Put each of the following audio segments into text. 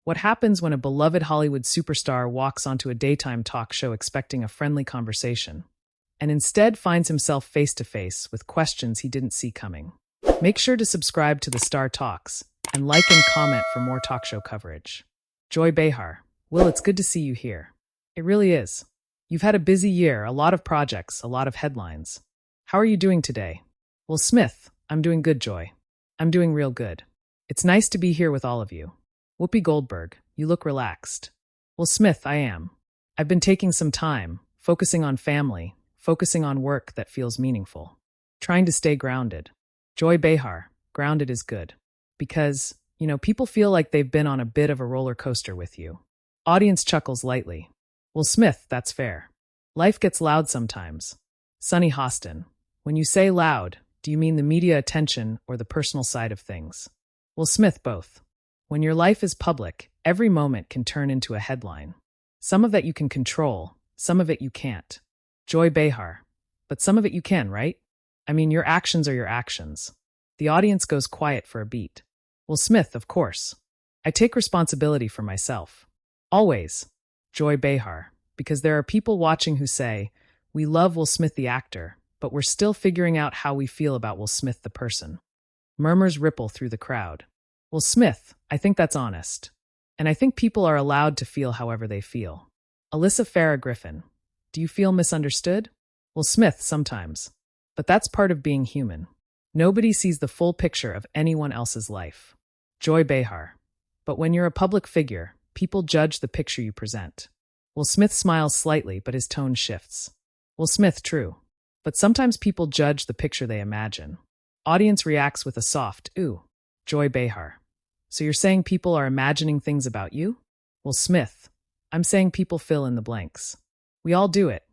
What happens when a beloved Hollywood superstar walks onto a daytime talk show expecting a friendly conversation, and instead finds himself face to face with questions he didn't see coming? Make sure to subscribe to the Star Talks and like and comment for more talk show coverage. Joy Behar. Will, it's good to see you here. It really is. You've had a busy year, a lot of projects, a lot of headlines. How are you doing today? Will Smith. I'm doing good, Joy. I'm doing real good. It's nice to be here with all of you. Whoopi Goldberg. You look relaxed. Will Smith. I am. I've been taking some time, focusing on family, focusing on work that feels meaningful. Trying to stay grounded. Joy Behar. Grounded is good. Because, people feel like they've been on a bit of a roller coaster with you. Audience chuckles lightly. Will Smith. That's fair. Life gets loud sometimes. Sunny Hostin. When you say loud, do you mean the media attention or the personal side of things? Will Smith. Both. When your life is public, every moment can turn into a headline. Some of that you can control, some of it you can't. Joy Behar. But some of it you can, right? I mean, your actions are your actions. The audience goes quiet for a beat. Will Smith. Of course. I take responsibility for myself. Always. Joy Behar. Because there are people watching who say, we love Will Smith the actor, but we're still figuring out how we feel about Will Smith the person. Murmurs ripple through the crowd. Will Smith. I think that's honest. And I think people are allowed to feel however they feel. Alyssa Farah Griffin. Do you feel misunderstood? Will Smith. Sometimes. But that's part of being human. Nobody sees the full picture of anyone else's life. Joy Behar. But when you're a public figure, people judge the picture you present. Will Smith smiles slightly, but his tone shifts. Will Smith. True. But sometimes people judge the picture they imagine. Audience reacts with a soft, ooh. Joy Behar. So you're saying people are imagining things about you? Will Smith. I'm saying people fill in the blanks. We all do it.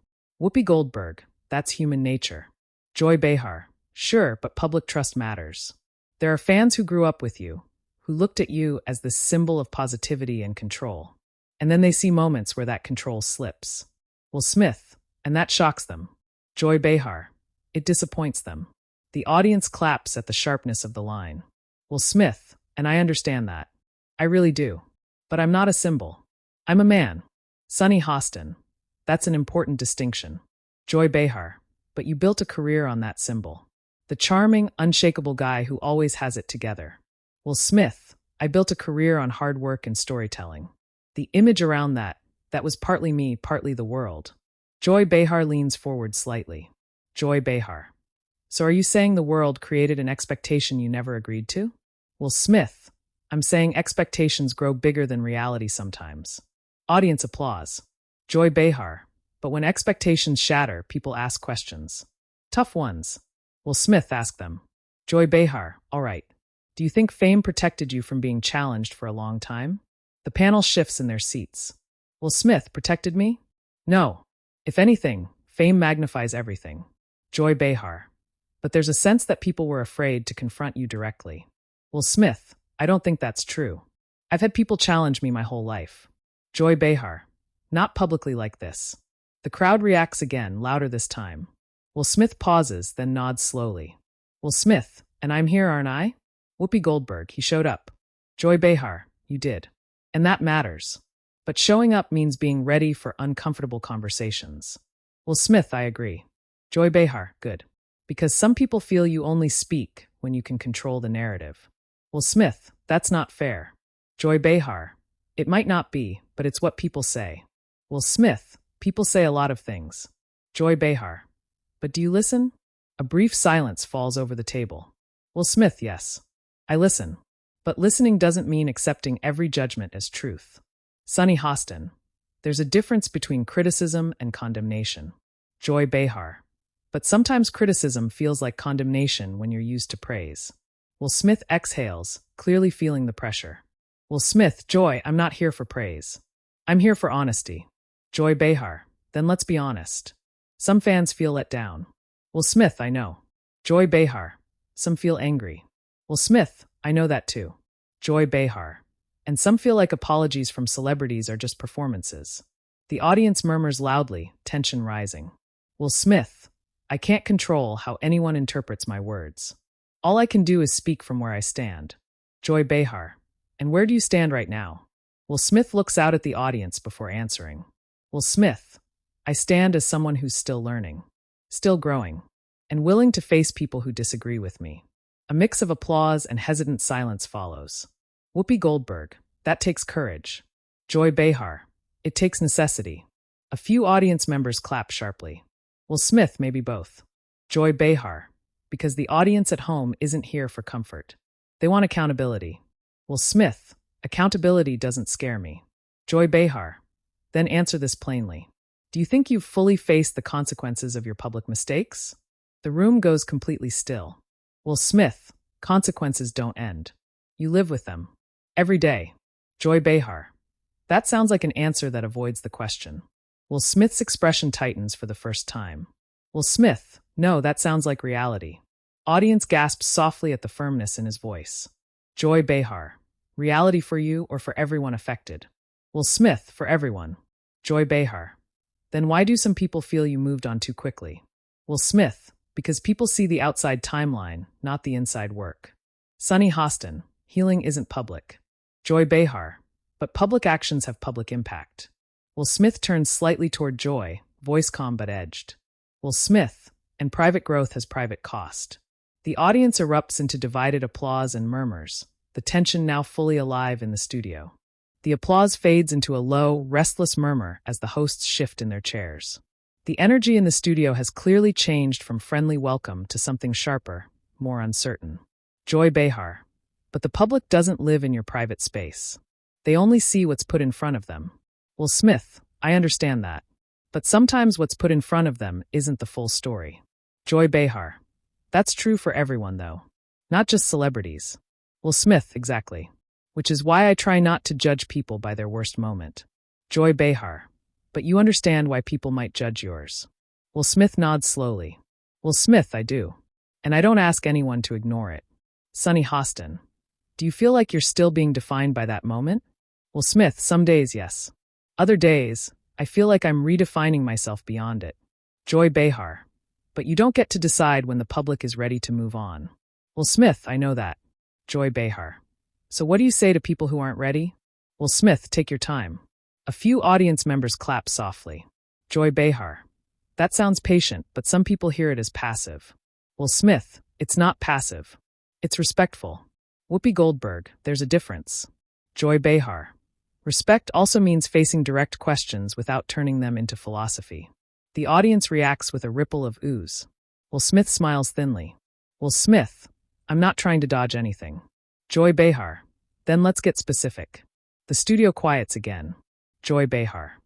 Whoopi Goldberg. That's human nature. Joy Behar. Sure, but public trust matters. There are fans who grew up with you, who looked at you as this symbol of positivity and control. And then they see moments where that control slips. Will Smith. And that shocks them. Joy Behar. It disappoints them. The audience claps at the sharpness of the line. Will Smith. And I understand that. I really do. But I'm not a symbol. I'm a man. Sunny Hostin. That's an important distinction. Joy Behar. But you built a career on that symbol. The charming, unshakable guy who always has it together. Will Smith. I built a career on hard work and storytelling. The image around that was partly me, partly the world. Joy Behar leans forward slightly. Joy Behar. So are you saying the world created an expectation you never agreed to? Will Smith. I'm saying expectations grow bigger than reality sometimes. Audience applause. Joy Behar. But when expectations shatter, people ask questions. Tough ones. Will Smith. Ask them. Joy Behar. All right. Do you think fame protected you from being challenged for a long time? The panel shifts in their seats. Will Smith. Protected me? No. If anything, fame magnifies everything. Joy Behar. But there's a sense that people were afraid to confront you directly. Will Smith. I don't think that's true. I've had people challenge me my whole life. Joy Behar. Not publicly like this. The crowd reacts again, louder this time. Will Smith pauses, then nods slowly. Will Smith. And I'm here, aren't I? Whoopi Goldberg. He showed up. Joy Behar. You did. And that matters. But showing up means being ready for uncomfortable conversations. Will Smith. I agree. Joy Behar. Good. Because some people feel you only speak when you can control the narrative. Will Smith. That's not fair. Joy Behar. It might not be, but it's what people say. Will Smith. People say a lot of things. Joy Behar. But do you listen? A brief silence falls over the table. Will Smith. Yes. I listen. But listening doesn't mean accepting every judgment as truth. Sunny Hostin. There's a difference between criticism and condemnation. Joy Behar. But sometimes criticism feels like condemnation when you're used to praise. Will Smith. Exhales, clearly feeling the pressure. Will Smith. Joy, I'm not here for praise. I'm here for honesty. Joy Behar. Then let's be honest. Some fans feel let down. Will Smith. I know. Joy Behar. Some feel angry. Will Smith. I know that too. Joy Behar. And some feel like apologies from celebrities are just performances. The audience murmurs loudly, tension rising. Will Smith. I can't control how anyone interprets my words. All I can do is speak from where I stand. Joy Behar. And where do you stand right now? Will Smith looks out at the audience before answering. Will Smith, I stand as someone who's still learning, still growing, and willing to face people who disagree with me. A mix of applause and hesitant silence follows. Whoopi Goldberg, that takes courage. Joy Behar, it takes necessity. A few audience members clap sharply. Will Smith, maybe both. Joy Behar, because the audience at home isn't here for comfort. They want accountability. Will Smith, accountability doesn't scare me. Joy Behar, then answer this plainly. Do you think you've fully faced the consequences of your public mistakes? The room goes completely still. Will Smith, consequences don't end. You live with them. Every day. Joy Behar, that sounds like an answer that avoids the question. Will Smith's expression tightens for the first time. Will Smith, no, that sounds like reality. Audience gasps softly at the firmness in his voice. Joy Behar, reality for you or for everyone affected? Will Smith, for everyone. Joy Behar, then why do some people feel you moved on too quickly? Will Smith, because people see the outside timeline, not the inside work. Sunny Hostin, healing isn't public. Joy Behar, but public actions have public impact. Will Smith turns slightly toward Joy, voice calm but edged. Will Smith, and private growth has private cost. The audience erupts into divided applause and murmurs, the tension now fully alive in the studio. The applause fades into a low, restless murmur as the hosts shift in their chairs. The energy in the studio has clearly changed from friendly welcome to something sharper, more uncertain. Joy Behar, but the public doesn't live in your private space. They only see what's put in front of them. Will Smith, I understand that. But sometimes what's put in front of them isn't the full story. Joy Behar, that's true for everyone though. Not just celebrities. Will Smith, exactly. Which is why I try not to judge people by their worst moment. Joy Behar, but you understand why people might judge yours. Will Smith nods slowly. Will Smith, I do. And I don't ask anyone to ignore it. Sunny Hostin, do you feel like you're still being defined by that moment? Will Smith, some days, yes. Other days, I feel like I'm redefining myself beyond it. Joy Behar, but you don't get to decide when the public is ready to move on. Will Smith, I know that. Joy Behar, so what do you say to people who aren't ready? Will Smith, take your time. A few audience members clap softly. Joy Behar, that sounds patient, but some people hear it as passive. Will Smith, it's not passive. It's respectful. Whoopi Goldberg, there's a difference. Joy Behar, respect also means facing direct questions without turning them into philosophy. The audience reacts with a ripple of oohs. Will Smith smiles thinly. Will Smith, I'm not trying to dodge anything. Joy Behar, then let's get specific. The studio quiets again. Joy Behar,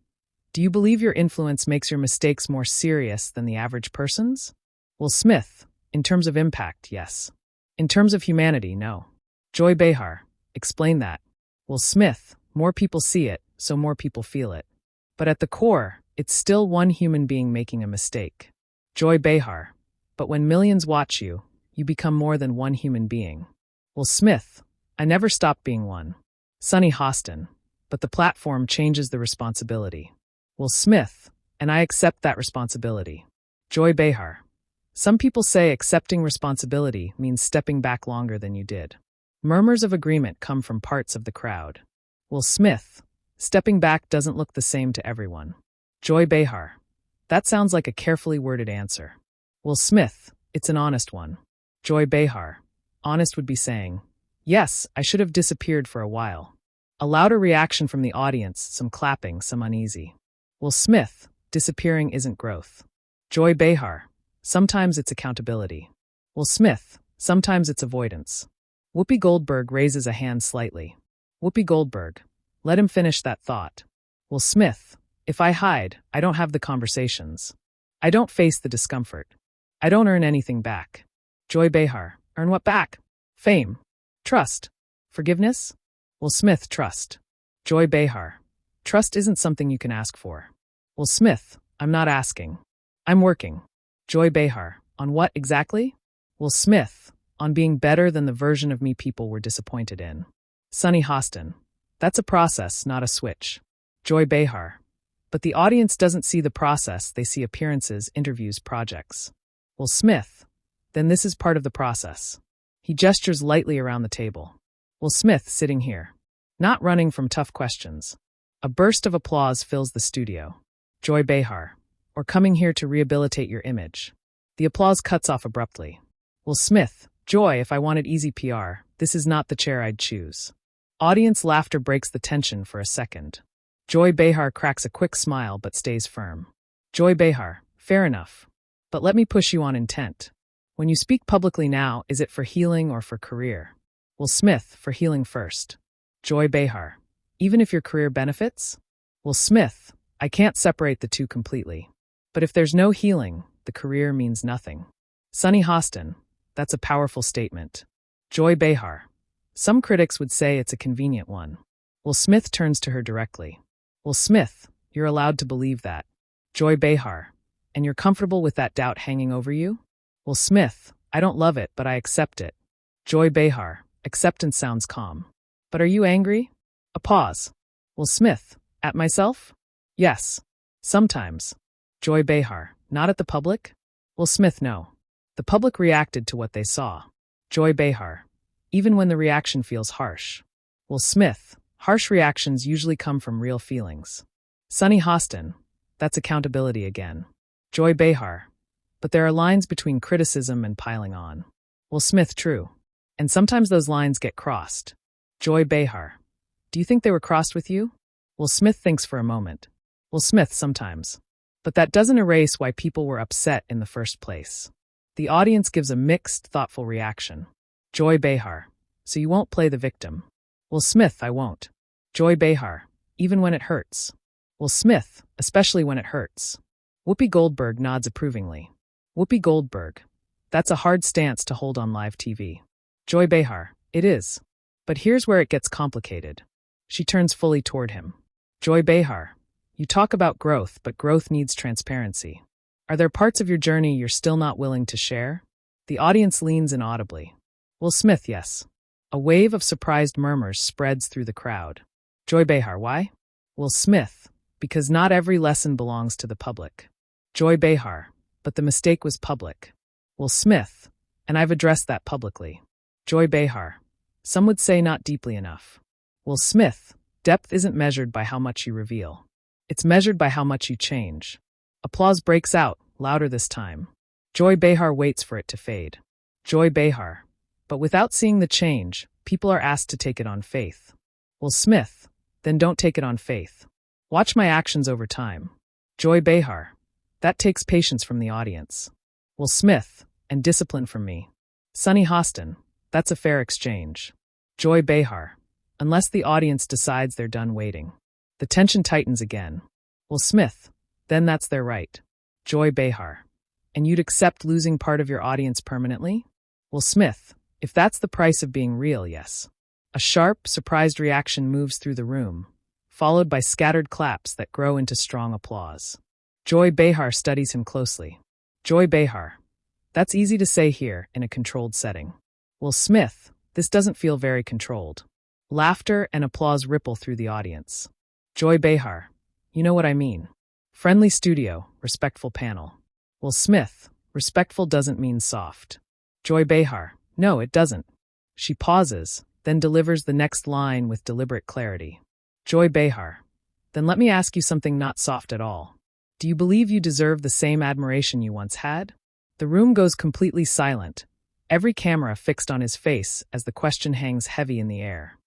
do you believe your influence makes your mistakes more serious than the average person's? Will Smith, in terms of impact, yes. In terms of humanity, no. Joy Behar, explain that. Will Smith, more people see it, so more people feel it. But at the core, it's still one human being making a mistake. Joy Behar, but when millions watch you, you become more than one human being. Will Smith, I never stopped being one. Sunny Hostin, but the platform changes the responsibility. Will Smith, and I accept that responsibility. Joy Behar, some people say accepting responsibility means stepping back longer than you did. Murmurs of agreement come from parts of the crowd. Will Smith, stepping back doesn't look the same to everyone. Joy Behar, that sounds like a carefully worded answer. Will Smith, it's an honest one. Joy Behar, honest would be saying, yes, I should have disappeared for a while. A louder reaction from the audience, some clapping, some uneasy. Will Smith, disappearing isn't growth. Joy Behar, sometimes it's accountability. Will Smith, sometimes it's avoidance. Whoopi Goldberg raises a hand slightly. Whoopi Goldberg, let him finish that thought. Will Smith, if I hide, I don't have the conversations. I don't face the discomfort. I don't earn anything back. Joy Behar, earn what back? Fame. Trust. Forgiveness? Will Smith, trust. Joy Behar, trust isn't something you can ask for. Will Smith, I'm not asking. I'm working. Joy Behar, on what exactly? Will Smith, on being better than the version of me people were disappointed in. Sunny Hostin, that's a process, not a switch. Joy Behar, but the audience doesn't see the process, they see appearances, interviews, projects. Will Smith, then this is part of the process. He gestures lightly around the table. Will Smith, sitting here. not running from tough questions. A burst of applause fills the studio. Joy Behar, or coming here to rehabilitate your image. The applause cuts off abruptly. Will Smith, Joy, if I wanted easy PR, this is not the chair I'd choose. Audience laughter breaks the tension for a second. Joy Behar cracks a quick smile but stays firm. Joy Behar, fair enough. But let me push you on intent. When you speak publicly now, is it for healing or for career? Will Smith, for healing first. Joy Behar, even if your career benefits? Will Smith, I can't separate the two completely. But if there's no healing, the career means nothing. Sunny Hostin, that's a powerful statement. Joy Behar, some critics would say it's a convenient one. Will Smith turns to her directly. Will Smith, you're allowed to believe that. Joy Behar, and you're comfortable with that doubt hanging over you? Will Smith, I don't love it, but I accept it. Joy Behar, acceptance sounds calm. But are you angry? A pause. Will Smith, at myself? Yes. Sometimes. Joy Behar, not at the public? Will Smith, no. The public reacted to what they saw. Joy Behar, even when the reaction feels harsh. Will Smith, harsh reactions usually come from real feelings. Sunny Hostin, that's accountability again. Joy Behar, but there are lines between criticism and piling on. Will Smith, true. And sometimes those lines get crossed. Joy Behar, do you think they were crossed with you? Will Smith thinks for a moment. Will Smith, sometimes. But that doesn't erase why people were upset in the first place. The audience gives a mixed, thoughtful reaction. Joy Behar, so you won't play the victim. Will Smith, I won't. Joy Behar, even when it hurts. Will Smith, especially when it hurts. Whoopi Goldberg nods approvingly. Whoopi Goldberg, that's a hard stance to hold on live TV. Joy Behar, it is. But here's where it gets complicated. She turns fully toward him. Joy Behar, you talk about growth, but growth needs transparency. Are there parts of your journey you're still not willing to share? The audience leans inaudibly. Will Smith, yes. A wave of surprised murmurs spreads through the crowd. Joy Behar, why? Will Smith, because not every lesson belongs to the public. Joy Behar, but the mistake was public. Will Smith, and I've addressed that publicly. Joy Behar, some would say not deeply enough. Will Smith, depth isn't measured by how much you reveal. It's measured by how much you change. Applause breaks out, louder this time. Joy Behar waits for it to fade. Joy Behar, but without seeing the change, people are asked to take it on faith. Will Smith, then don't take it on faith. Watch my actions over time. Joy Behar, that takes patience from the audience. Will Smith, and discipline from me. Sunny Hostin, that's a fair exchange. Joy Behar, unless the audience decides they're done waiting. The tension tightens again. Will Smith, then that's their right. Joy Behar, and you'd accept losing part of your audience permanently? Will Smith, if that's the price of being real, yes. A sharp, surprised reaction moves through the room, followed by scattered claps that grow into strong applause. Joy Behar studies him closely. Joy Behar, that's easy to say here in a controlled setting. Will Smith, this doesn't feel very controlled. Laughter and applause ripple through the audience. Joy Behar, you know what I mean. Friendly studio, respectful panel. Will Smith, respectful doesn't mean soft. Joy Behar, no, it doesn't. She pauses, then delivers the next line with deliberate clarity. Joy Behar, then let me ask you something not soft at all. Do you believe you deserve the same admiration you once had? The room goes completely silent, every camera fixed on his face as the question hangs heavy in the air.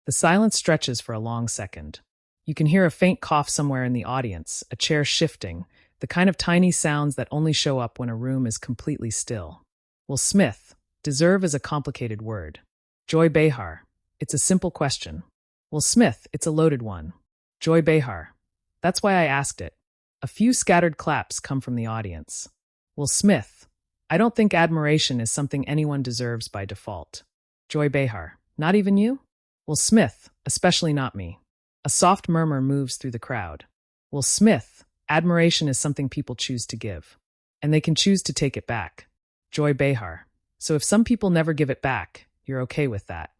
The silence stretches for a long second. You can hear a faint cough somewhere in the audience, a chair shifting, the kind of tiny sounds that only show up when a room is completely still. Will Smith, deserve is a complicated word. Joy Behar, it's a simple question. Will Smith, it's a loaded one. Joy Behar, that's why I asked it. A few scattered claps come from the audience. Will Smith, I don't think admiration is something anyone deserves by default. Joy Behar, not even you? Will Smith, especially not me. A soft murmur moves through the crowd. Will Smith, admiration is something people choose to give. And they can choose to take it back. Joy Behar, so if some people never give it back, you're okay with that.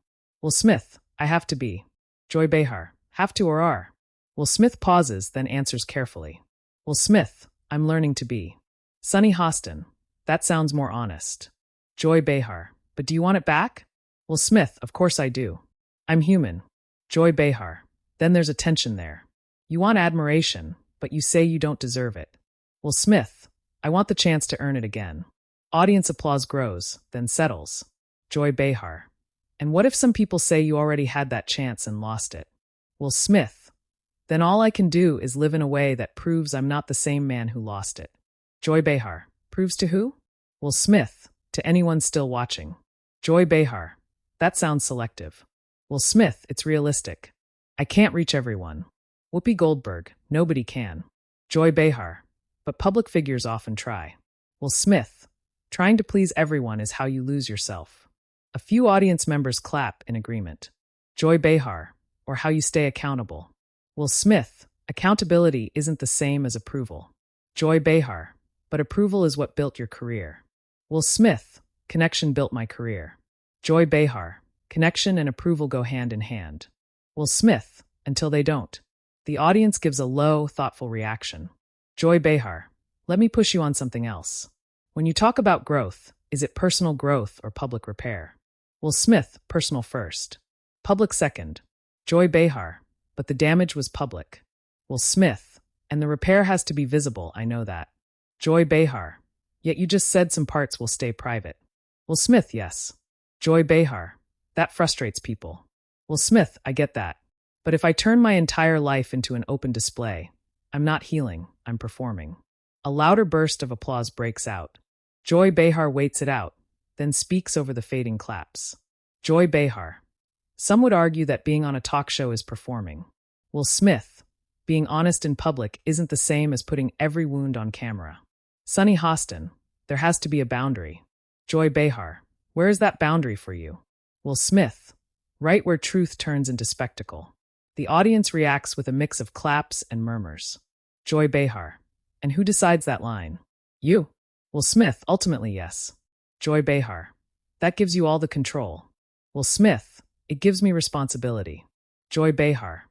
Will Smith, I have to be. Joy Behar, have to or are. Will Smith pauses, then answers carefully. Will Smith, I'm learning to be. Sunny Hostin, that sounds more honest. Joy Behar, but do you want it back? Will Smith, of course I do. I'm human. Joy Behar. Then there's a tension there. You want admiration, but you say you don't deserve it. Will Smith. I want the chance to earn it again. Audience applause grows, then settles. Joy Behar. And what if some people say you already had that chance and lost it? Will Smith. Then all I can do is live in a way that proves I'm not the same man who lost it. Joy Behar. Proves to who? Will Smith. To anyone still watching. Joy Behar. That sounds selective. Will Smith. It's realistic. I can't reach everyone. Whoopi Goldberg. Nobody can. Joy Behar. But public figures often try. Will Smith. Trying to please everyone is how you lose yourself. A few audience members clap in agreement. Joy Behar. Or how you stay accountable. Will Smith. Accountability isn't the same as approval. Joy Behar. But approval is what built your career. Will Smith. Connection built my career. Joy Behar. Connection and approval go hand in hand. Will Smith. Until they don't. The audience gives a low, thoughtful reaction. Joy Behar. Let me push you on something else. When you talk about growth, is it personal growth or public repair? Will Smith. Personal first. Public second. Joy Behar. But the damage was public. Will Smith. And the repair has to be visible, I know that. Joy Behar. Yet you just said some parts will stay private. Will Smith. Yes. Joy Behar. That frustrates people. Will Smith. I get that. But if I turn my entire life into an open display, I'm not healing, I'm performing. A louder burst of applause breaks out. Joy Behar waits it out, then speaks over the fading claps. Joy Behar. Some would argue that being on a talk show is performing. Will Smith. Being honest in public isn't the same as putting every wound on camera. Sunny Hostin. There has to be a boundary. Joy Behar. Where is that boundary for you? Will Smith. Right where truth turns into spectacle. The audience reacts with a mix of claps and murmurs. Joy Behar. And who decides that line? You. Will Smith. Ultimately, yes. Joy Behar. That gives you all the control. Will Smith. It gives me responsibility. Joy Behar.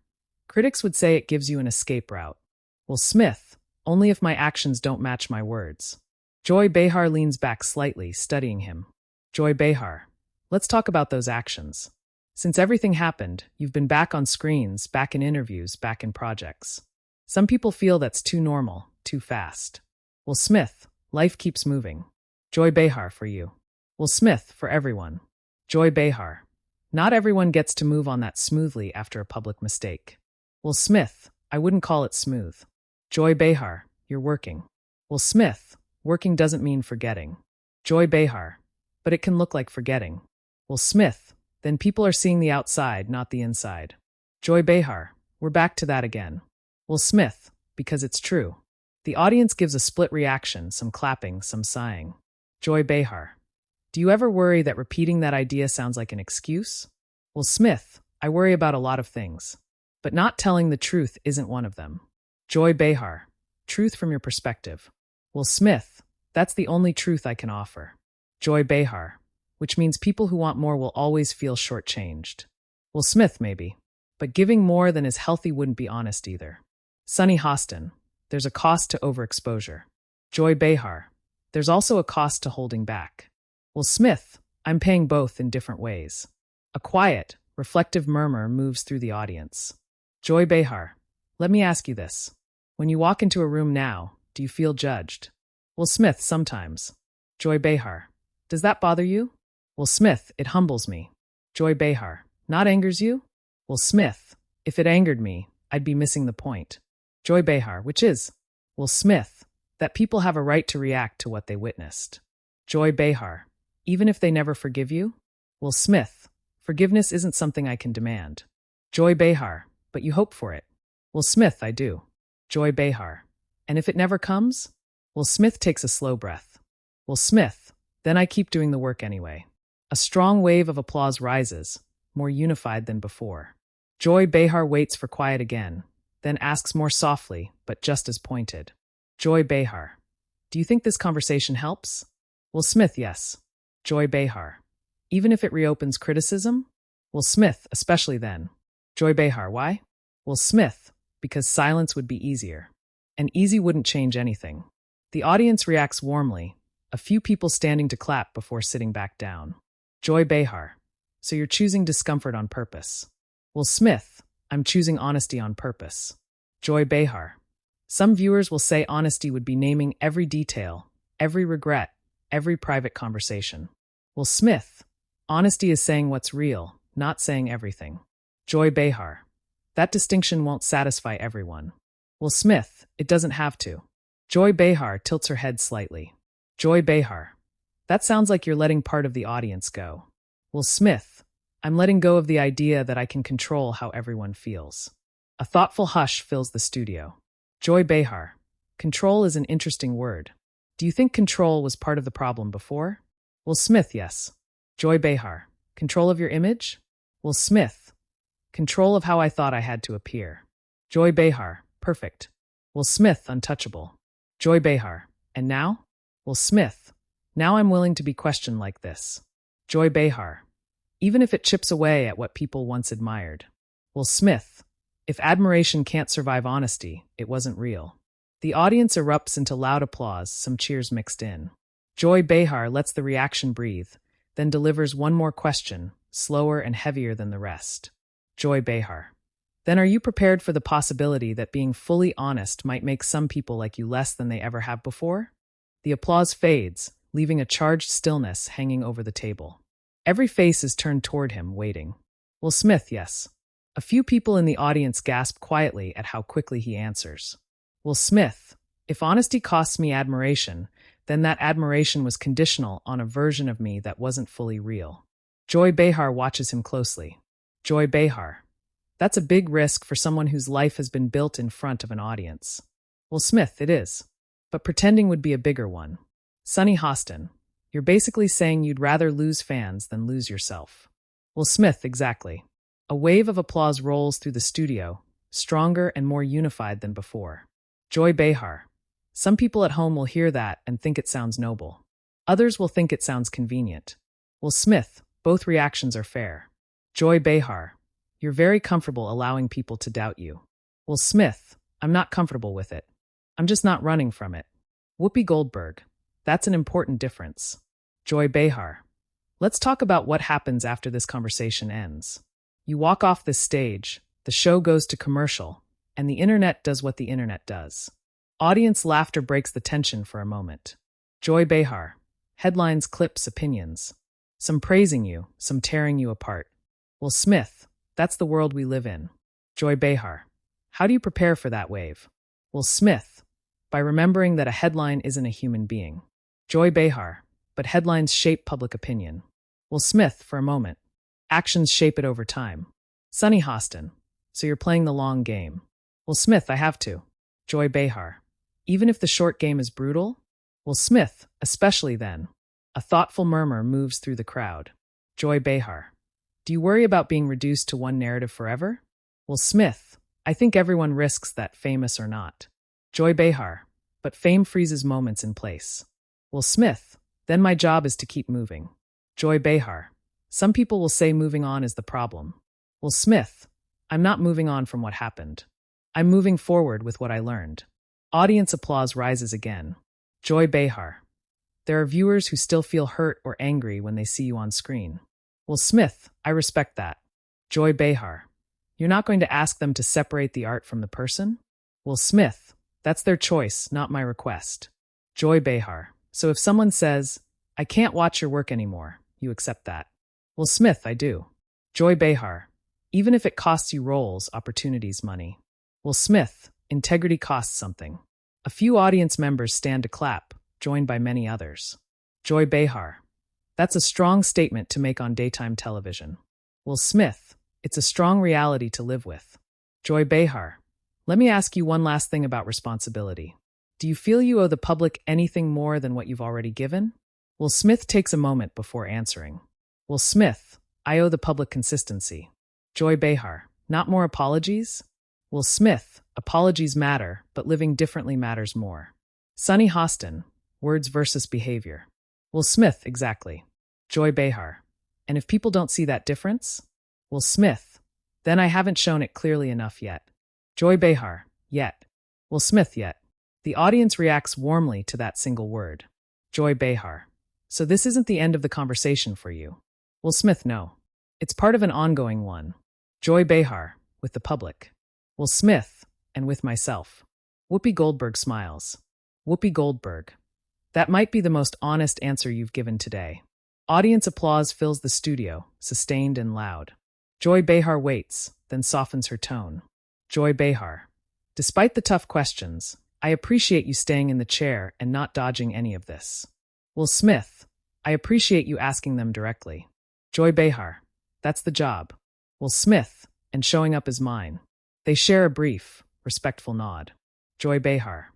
Critics would say it gives you an escape route. Will Smith. Only if my actions don't match my words. Joy Behar leans back slightly, studying him. Joy Behar. Let's talk about those actions. Since everything happened, you've been back on screens, back in interviews, back in projects. Some people feel that's too normal, too fast. Will Smith. Life keeps moving. Joy Behar. For you. Will Smith. For everyone. Joy Behar. Not everyone gets to move on that smoothly after a public mistake. Will Smith. I wouldn't call it smooth. Joy Behar. You're working. Will Smith. Working doesn't mean forgetting. Joy Behar. But it can look like forgetting. Will Smith. Then people are seeing the outside, not the inside. Joy Behar. We're back to that again. Will Smith. Because it's true. The audience gives a split reaction, some clapping, some sighing. Joy Behar. Do you ever worry that repeating that idea sounds like an excuse? Will Smith. I worry about a lot of things. But not telling the truth isn't one of them. Joy Behar. Truth from your perspective. Will Smith. That's the only truth I can offer. Joy Behar. Which means people who want more will always feel shortchanged. Will Smith, maybe. But giving more than is healthy wouldn't be honest either. Sunny Hostin. There's a cost to overexposure. Joy Behar. There's also a cost to holding back. Will Smith. I'm paying both in different ways. A quiet, reflective murmur moves through the audience. Joy Behar. Let me ask you this. When you walk into a room now, do you feel judged? Will Smith. Sometimes. Joy Behar. Does that bother you? Will Smith. It humbles me. Joy Behar. Not angers you? Will Smith. If it angered me, I'd be missing the point. Joy Behar. Which is? Will Smith. That people have a right to react to what they witnessed. Joy Behar. Even if they never forgive you? Will Smith. Forgiveness isn't something I can demand. Joy Behar. But you hope for it. Will Smith. I do. Joy Behar. And if it never comes? Will Smith takes a slow breath. Will Smith. Then I keep doing the work anyway. A strong wave of applause rises, more unified than before. Joy Behar waits for quiet again, then asks more softly, but just as pointed. Joy Behar. Do you think this conversation helps? Will Smith. Yes. Joy Behar. Even if it reopens criticism? Will Smith. Especially then. Joy Behar. Why? Will Smith. Because silence would be easier. And easy wouldn't change anything. The audience reacts warmly, a few people standing to clap before sitting back down. Joy Behar. So you're choosing discomfort on purpose. Will Smith, I'm choosing honesty on purpose. Joy Behar. Some viewers will say honesty would be naming every detail, every regret, every private conversation. Will Smith, honesty is saying what's real, not saying everything. Joy Behar. That distinction won't satisfy everyone. Will Smith, it doesn't have to. Joy Behar tilts her head slightly. Joy Behar. That sounds like you're letting part of the audience go. Will Smith, I'm letting go of the idea that I can control how everyone feels. A thoughtful hush fills the studio. Joy Behar. Control is an interesting word. Do you think control was part of the problem before? Will Smith, yes. Joy Behar. Control of your image? Will Smith. Control of how I thought I had to appear. Joy Behar. Perfect. Will Smith, untouchable. Joy Behar. And now? Will Smith. Now I'm willing to be questioned like this. Joy Behar. Even if it chips away at what people once admired. Will Smith. If admiration can't survive honesty, it wasn't real. The audience erupts into loud applause, some cheers mixed in. Joy Behar lets the reaction breathe, then delivers one more question, slower and heavier than the rest. Joy Behar. Then are you prepared for the possibility that being fully honest might make some people like you less than they ever have before? The applause fades, leaving a charged stillness hanging over the table. Every face is turned toward him, waiting. Will Smith, yes. A few people in the audience gasp quietly at how quickly he answers. Will Smith, if honesty costs me admiration, then that admiration was conditional on a version of me that wasn't fully real. Joy Behar watches him closely. Joy Behar. That's a big risk for someone whose life has been built in front of an audience. Will Smith, it is. But pretending would be a bigger one. Sunny Hostin, you're basically saying you'd rather lose fans than lose yourself. Will Smith, exactly. A wave of applause rolls through the studio, stronger and more unified than before. Joy Behar. Some people at home will hear that and think it sounds noble. Others will think it sounds convenient. Will Smith, both reactions are fair. Joy Behar. You're very comfortable allowing people to doubt you. Will Smith, I'm not comfortable with it. I'm just not running from it. Whoopi Goldberg. That's an important difference. Joy Behar. Let's talk about what happens after this conversation ends. You walk off this stage, the show goes to commercial, and the internet does what the internet does. Audience laughter breaks the tension for a moment. Joy Behar. Headlines, clips, opinions. Some praising you, some tearing you apart. Will Smith. That's the world we live in. Joy Behar. How do you prepare for that wave? Will Smith. By remembering that a headline isn't a human being. Joy Behar. But headlines shape public opinion. Will Smith, for a moment. Actions shape it over time. Sunny Hostin. So you're playing the long game. Will Smith, I have to. Joy Behar. Even if the short game is brutal? Will Smith, especially then. A thoughtful murmur moves through the crowd. Joy Behar. Do you worry about being reduced to one narrative forever? Will Smith. I think everyone risks that, famous or not. Joy Behar. But fame freezes moments in place. Will Smith. Then my job is to keep moving. Joy Behar. Some people will say moving on is the problem. Will Smith. I'm not moving on from what happened. I'm moving forward with what I learned. Audience applause rises again. Joy Behar. There are viewers who still feel hurt or angry when they see you on screen. Will Smith. I respect that. Joy Behar. You're not going to ask them to separate the art from the person? Will Smith. That's their choice, not my request. Joy Behar. So if someone says, I can't watch your work anymore, you accept that. Will Smith, I do. Joy Behar. Even if it costs you roles, opportunities, money. Will Smith. Integrity costs something. A few audience members stand to clap, joined by many others. Joy Behar. That's a strong statement to make on daytime television. Will Smith. It's a strong reality to live with. Joy Behar. Let me ask you one last thing about responsibility. Do you feel you owe the public anything more than what you've already given? Will Smith takes a moment before answering. Will Smith. I owe the public consistency. Joy Behar. Not more apologies? Will Smith. Apologies matter, but living differently matters more. Sunny Hostin. Words versus behavior. Will Smith. Exactly. Joy Behar. And if people don't see that difference? Will Smith. Then I haven't shown it clearly enough yet. Joy Behar. Yet. Will Smith. Yet. The audience reacts warmly to that single word. Joy Behar. So this isn't the end of the conversation for you. Will Smith. No. It's part of an ongoing one. Joy Behar, with the public. Will Smith, and with myself. Whoopi Goldberg smiles. Whoopi Goldberg. That might be the most honest answer you've given today. Audience applause fills the studio, sustained and loud. Joy Behar waits, then softens her tone. Joy Behar. Despite the tough questions, I appreciate you staying in the chair and not dodging any of this. Will Smith. I appreciate you asking them directly. Joy Behar. That's the job. Will Smith, and showing up is mine. They share a brief, respectful nod. Joy Behar.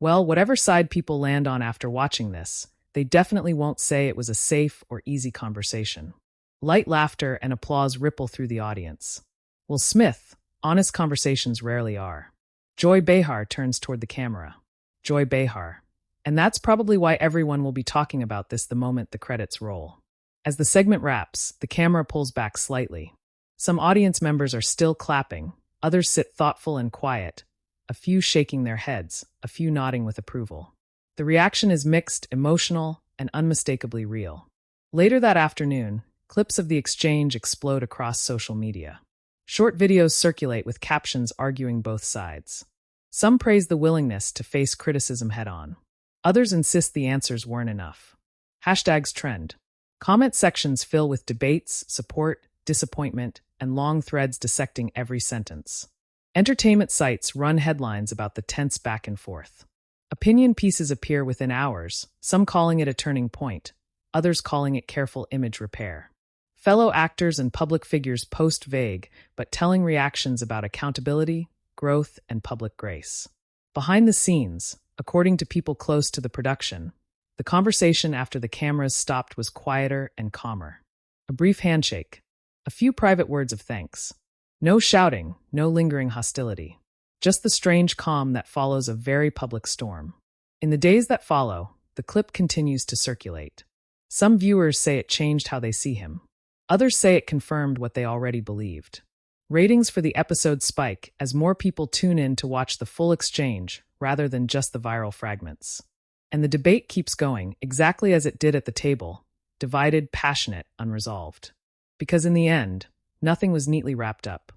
Well, whatever side people land on after watching this, they definitely won't say it was a safe or easy conversation. Light laughter and applause ripple through the audience. Will Smith. Honest conversations rarely are. Joy Behar turns toward the camera. Joy Behar. And that's probably why everyone will be talking about this the moment the credits roll. As the segment wraps, the camera pulls back slightly. Some audience members are still clapping, others sit thoughtful and quiet, a few shaking their heads, a few nodding with approval. The reaction is mixed, emotional, and unmistakably real. Later that afternoon, clips of the exchange explode across social media. Short videos circulate with captions arguing both sides. Some praise the willingness to face criticism head-on. Others insist the answers weren't enough. Hashtags trend. Comment sections fill with debates, support, disappointment, and long threads dissecting every sentence. Entertainment sites run headlines about the tense back and forth. Opinion pieces appear within hours, some calling it a turning point, others calling it careful image repair. Fellow actors and public figures post vague but telling reactions about accountability, growth, and public grace. Behind the scenes, according to people close to the production, the conversation after the cameras stopped was quieter and calmer. A brief handshake, a few private words of thanks. No shouting, no lingering hostility. Just the strange calm that follows a very public storm. In the days that follow, the clip continues to circulate. Some viewers say it changed how they see him. Others say it confirmed what they already believed. Ratings for the episode spike as more people tune in to watch the full exchange rather than just the viral fragments. And the debate keeps going, exactly as it did at the table, divided, passionate, unresolved. Because in the end, nothing was neatly wrapped up.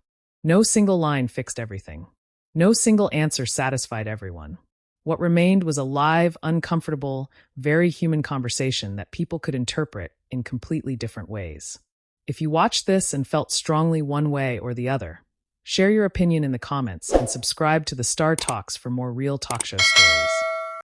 No single line fixed everything. No single answer satisfied everyone. What remained was a live, uncomfortable, very human conversation that people could interpret in completely different ways. If you watched this and felt strongly one way or the other, share your opinion in the comments and subscribe to the Star Talks for more real talk show stories.